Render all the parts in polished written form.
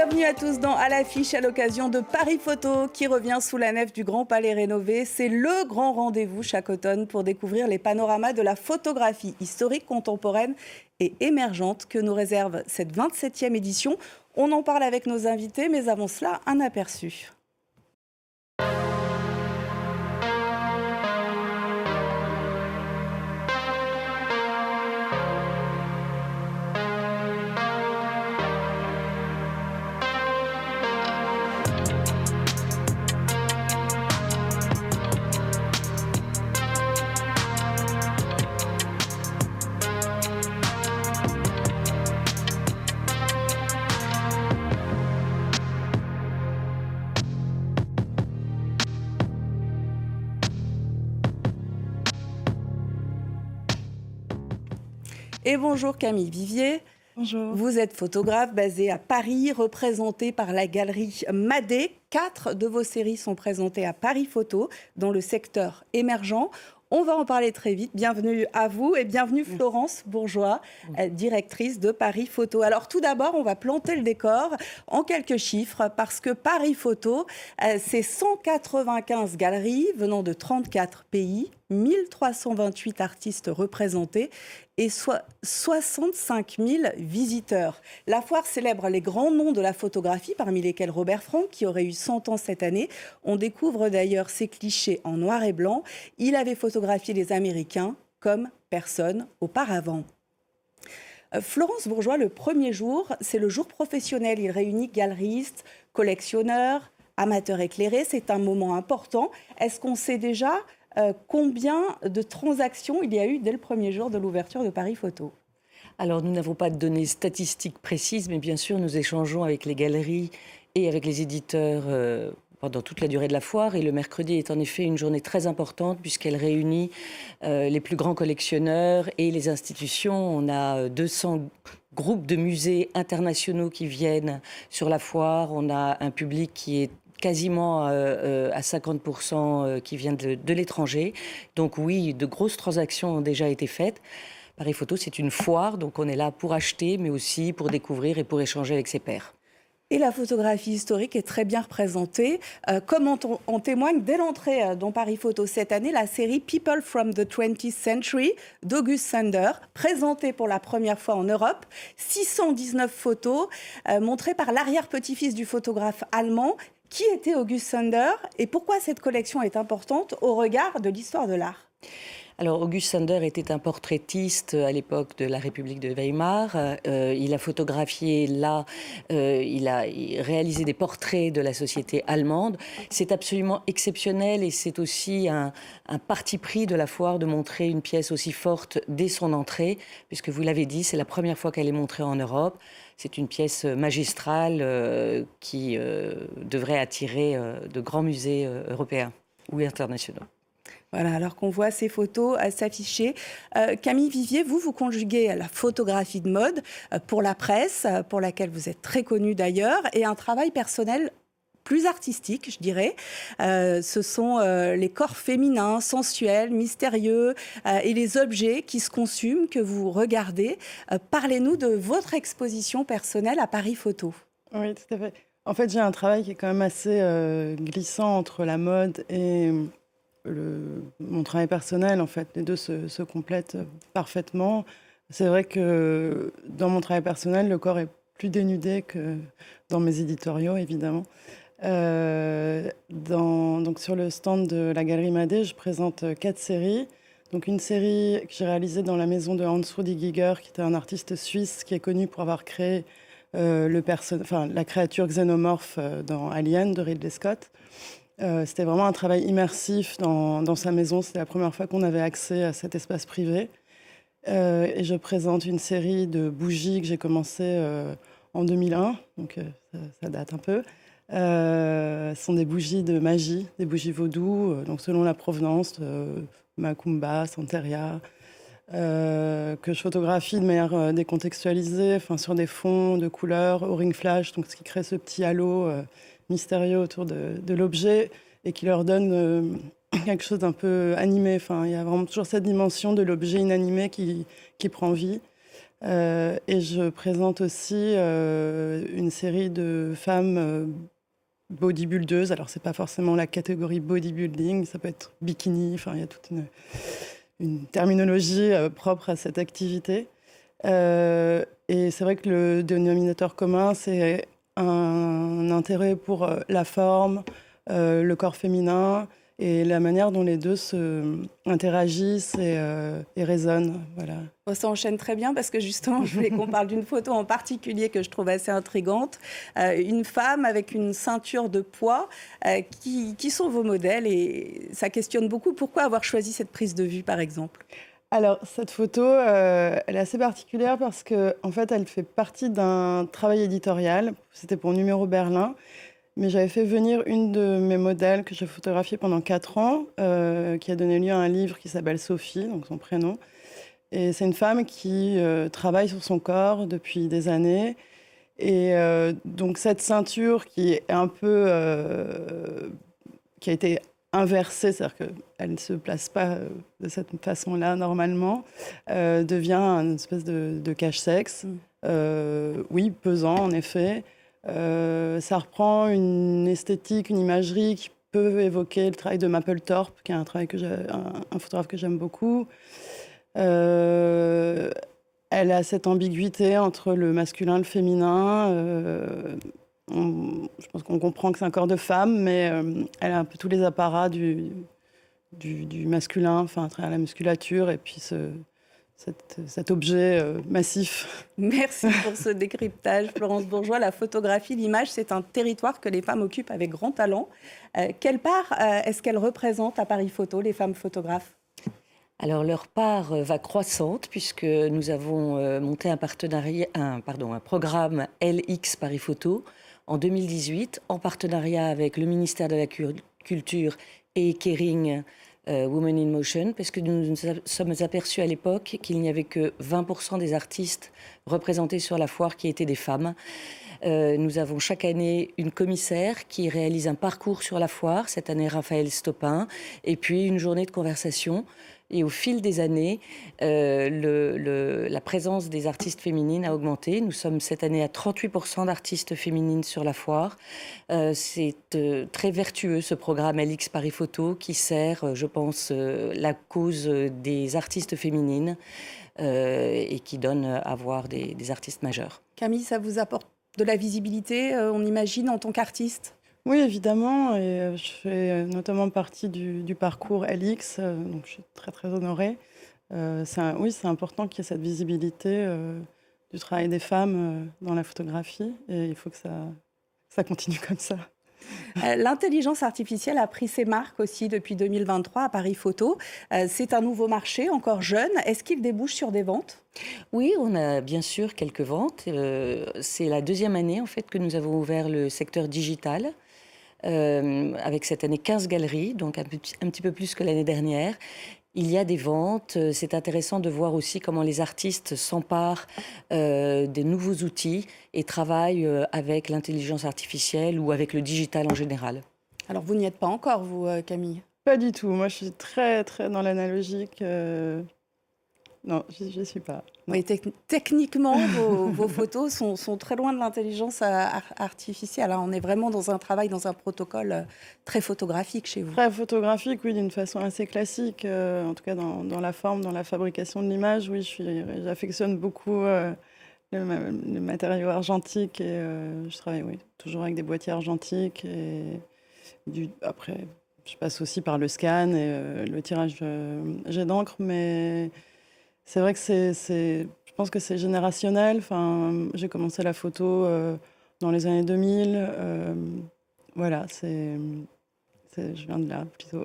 Bienvenue à tous dans À l'affiche à l'occasion de Paris Photo qui revient sous la nef du Grand Palais rénové. C'est le grand rendez-vous chaque automne pour découvrir les panoramas de la photographie historique, contemporaine et émergente que nous réserve cette 27e édition. On en parle avec nos invités, mais avant cela, un aperçu. Et bonjour Camille Vivier. Bonjour. Vous êtes photographe basée à Paris, représentée par la galerie Madé. 4 de vos séries sont présentées à Paris Photo dans le secteur émergent. On va en parler très vite. Bienvenue à vous et bienvenue Florence Bourgeois, directrice de Paris Photo. Alors tout d'abord, on va planter le décor en quelques chiffres parce que Paris Photo, c'est 195 galeries venant de 34 pays, 1328 artistes représentés et 65 000 visiteurs. La foire célèbre les grands noms de la photographie, parmi lesquels Robert Frank, qui aurait eu 100 ans cette année. On découvre d'ailleurs ses clichés en noir et blanc. Il avait photographié les Américains comme personne auparavant. Florence Bourgeois, le premier jour, c'est le jour professionnel. Il réunit galeristes, collectionneurs, amateurs éclairés. C'est un moment important. Est-ce qu'on sait déjà combien de transactions il y a eu dès le premier jour de l'ouverture de Paris Photo ? Alors, nous n'avons pas de données statistiques précises, mais bien sûr, nous échangeons avec les galeries et avec les éditeurs pendant toute la durée de la foire. Et le mercredi est en effet une journée très importante puisqu'elle réunit les plus grands collectionneurs et les institutions. On a 200 groupes de musées internationaux qui viennent sur la foire. On a un public qui est quasiment à 50% qui vient de l'étranger. Donc oui, de grosses transactions ont déjà été faites. Paris Photo, c'est une foire, donc on est là pour acheter, mais aussi pour découvrir et pour échanger avec ses pairs. Et la photographie historique est très bien représentée. Comme on témoigne dès l'entrée dans Paris Photo cette année, la série People from the 20th Century d'August Sander, présentée pour la première fois en Europe. 619 photos montrées par l'arrière-petit-fils du photographe allemand. Qui était August Sander et pourquoi cette collection est importante au regard de l'histoire de l'art ? Alors, August Sander était un portraitiste à l'époque de la République de Weimar. Il a photographié là, il a réalisé des portraits de la société allemande. C'est absolument exceptionnel et c'est aussi un parti pris de la foire de montrer une pièce aussi forte dès son entrée, puisque vous l'avez dit, c'est la première fois qu'elle est montrée en Europe. C'est une pièce magistrale qui devrait attirer de grands musées européens ou internationaux. Voilà, alors qu'on voit ces photos s'afficher. Camille Vivier, vous conjuguez la photographie de mode pour la presse, pour laquelle vous êtes très connue d'ailleurs, et un travail personnel plus artistique, je dirais. Ce sont les corps féminins, sensuels, mystérieux, et les objets qui se consument, que vous regardez. Parlez-nous de votre exposition personnelle à Paris Photo. Oui, tout à fait. En fait, j'ai un travail qui est quand même assez glissant entre la mode et mon travail personnel. En fait, les deux se complètent parfaitement. C'est vrai que dans mon travail personnel, le corps est plus dénudé que dans mes éditoriaux, évidemment. Donc sur le stand de la Galerie Madé, je présente 4 séries. Donc une série que j'ai réalisée dans la maison de Hans-Rudi Giger, qui était un artiste suisse qui est connu pour avoir créé la créature xénomorphe dans Alien de Ridley Scott. C'était vraiment un travail immersif dans sa maison. C'était la première fois qu'on avait accès à cet espace privé. Et je présente une série de bougies que j'ai commencé en 2001, donc ça date un peu. Ce sont des bougies de magie, des bougies vaudou, donc selon la provenance, Macumba, Santeria, que je photographie de manière décontextualisée, sur des fonds de couleurs, au ring flash, donc ce qui crée ce petit halo mystérieux autour de l'objet et qui leur donne quelque chose d'un peu animé. Il y a vraiment toujours cette dimension de l'objet inanimé qui prend vie. Et je présente aussi une série de femmes bodybuildeuses. Alors, c'est pas forcément la catégorie bodybuilding, ça peut être bikini, enfin, il y a toute une terminologie propre à cette activité. Et c'est vrai que le dénominateur commun, c'est un intérêt pour la forme, le corps féminin et la manière dont les deux interagissent et résonnent. Voilà. Bon, ça enchaîne très bien parce que justement, je voulais qu'on parle d'une photo en particulier que je trouve assez intrigante. Une femme avec une ceinture de poids. Qui sont vos modèles? Et ça questionne beaucoup. Pourquoi avoir choisi cette prise de vue, par exemple? Alors, cette photo, elle est assez particulière parce qu'en fait, elle fait partie d'un travail éditorial. C'était pour Numéro Berlin. Mais j'avais fait venir une de mes modèles que j'ai photographiée pendant 4 ans, qui a donné lieu à un livre qui s'appelle Sophie, donc son prénom. Et c'est une femme qui travaille sur son corps depuis des années. Et donc cette ceinture qui est un peu... qui a été inversée, c'est-à-dire qu'elle ne se place pas de cette façon-là normalement, devient une espèce de cache-sexe. Oui, pesant en effet. Ça reprend une esthétique, une imagerie qui peut évoquer le travail de Mapplethorpe, qui est un photographe que j'aime beaucoup. Elle a cette ambiguïté entre le masculin et le féminin. Je pense qu'on comprend que c'est un corps de femme, mais elle a un peu tous les apparats du masculin, enfin, à travers la musculature, et puis cet objet massif. Merci pour ce décryptage, Florence Bourgeois. La photographie, l'image, c'est un territoire que les femmes occupent avec grand talent. Quelle part est-ce qu'elles représentent à Paris Photo, les femmes photographes? Alors, leur part va croissante puisque nous avons monté un programme LX Paris Photo en 2018 en partenariat avec le ministère de la Culture et Kering Women in Motion, parce que nous nous sommes aperçus à l'époque qu'il n'y avait que 20% des artistes représentés sur la foire qui étaient des femmes. Nous avons chaque année une commissaire qui réalise un parcours sur la foire, cette année Raphaël Stopin, et puis une journée de conversation. Et au fil des années, la présence des artistes féminines a augmenté. Nous sommes cette année à 38% d'artistes féminines sur la foire. C'est très vertueux ce programme LX Paris Photo qui sert, je pense, la cause des artistes féminines et qui donne à voir des artistes majeurs. Camille, ça vous apporte de la visibilité, on imagine, en tant qu'artiste? Oui, évidemment, et je fais notamment partie du parcours LX, donc je suis très, très honorée. Oui, c'est important qu'il y ait cette visibilité du travail des femmes dans la photographie, et il faut que ça continue comme ça. L'intelligence artificielle a pris ses marques aussi depuis 2023 à Paris Photo. C'est un nouveau marché, encore jeune. Est-ce qu'il débouche sur des ventes? Oui, on a bien sûr quelques ventes. C'est la deuxième année en fait que nous avons ouvert le secteur digital. Avec cette année 15 galeries, donc un petit peu plus que l'année dernière. Il y a des ventes. C'est intéressant de voir aussi comment les artistes s'emparent des nouveaux outils et travaillent avec l'intelligence artificielle ou avec le digital en général. Alors, vous n'y êtes pas encore, vous, Camille? Pas du tout. Moi, je suis très, très dans l'analogique. Non, je n'y suis pas. Oui, techniquement, vos photos sont très loin de l'intelligence artificielle. On est vraiment dans un travail, dans un protocole très photographique chez vous. Très photographique, oui, d'une façon assez classique. En tout cas, dans la forme, dans la fabrication de l'image, oui, j'affectionne beaucoup le matériau argentique. Et je travaille, oui, toujours avec des boîtiers argentiques. Et après, je passe aussi par le scan et le tirage jet d'encre, mais... C'est vrai que je pense que c'est générationnel. Enfin, j'ai commencé la photo dans les années 2000. Voilà, je viens de là, plutôt.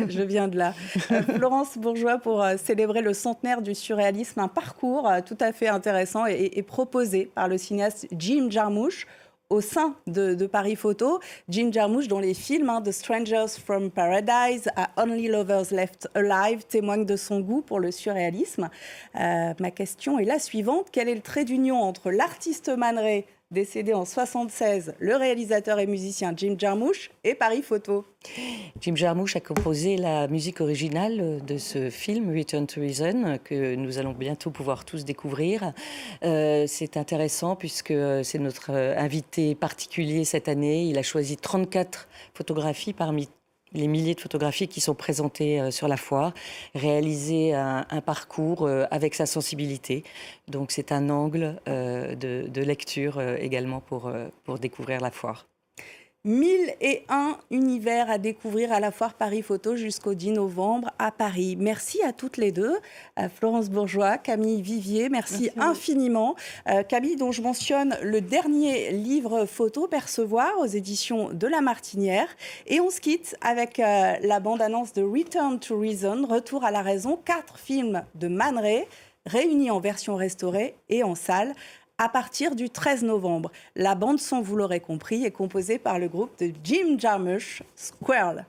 Je viens de là. Florence Bourgeois, pour célébrer le centenaire du surréalisme, un parcours tout à fait intéressant et proposé par le cinéaste Jim Jarmusch au sein de Paris Photo. Jim Jarmusch, dont les films The Strangers from Paradise à Only Lovers Left Alive témoignent de son goût pour le surréalisme. Ma question est la suivante. Quel est le trait d'union entre l'artiste Man Ray Décédé en 1976, le réalisateur et musicien Jim Jarmusch et Paris Photo. Jim Jarmusch a composé la musique originale de ce film Return to Reason que nous allons bientôt pouvoir tous découvrir. C'est intéressant puisque c'est notre invité particulier cette année. Il a choisi 34 photographies parmi les milliers de photographies qui sont présentées sur la foire, réaliser un parcours avec sa sensibilité. Donc c'est un angle de lecture également pour découvrir la foire. 1001 univers à découvrir à la foire Paris Photo jusqu'au 10 novembre à Paris. Merci à toutes les deux, à Florence Bourgeois, Camille Vivier, merci infiniment. Camille, dont je mentionne le dernier livre photo, Percevoir, aux éditions de La Martinière. Et on se quitte avec la bande-annonce de Return to Reason, Retour à la raison, 4 films de Man Ray, réunis en version restaurée et en salle, à partir du 13 novembre. La bande-son, vous l'aurez compris, est composée par le groupe de Jim Jarmusch, Squirrel.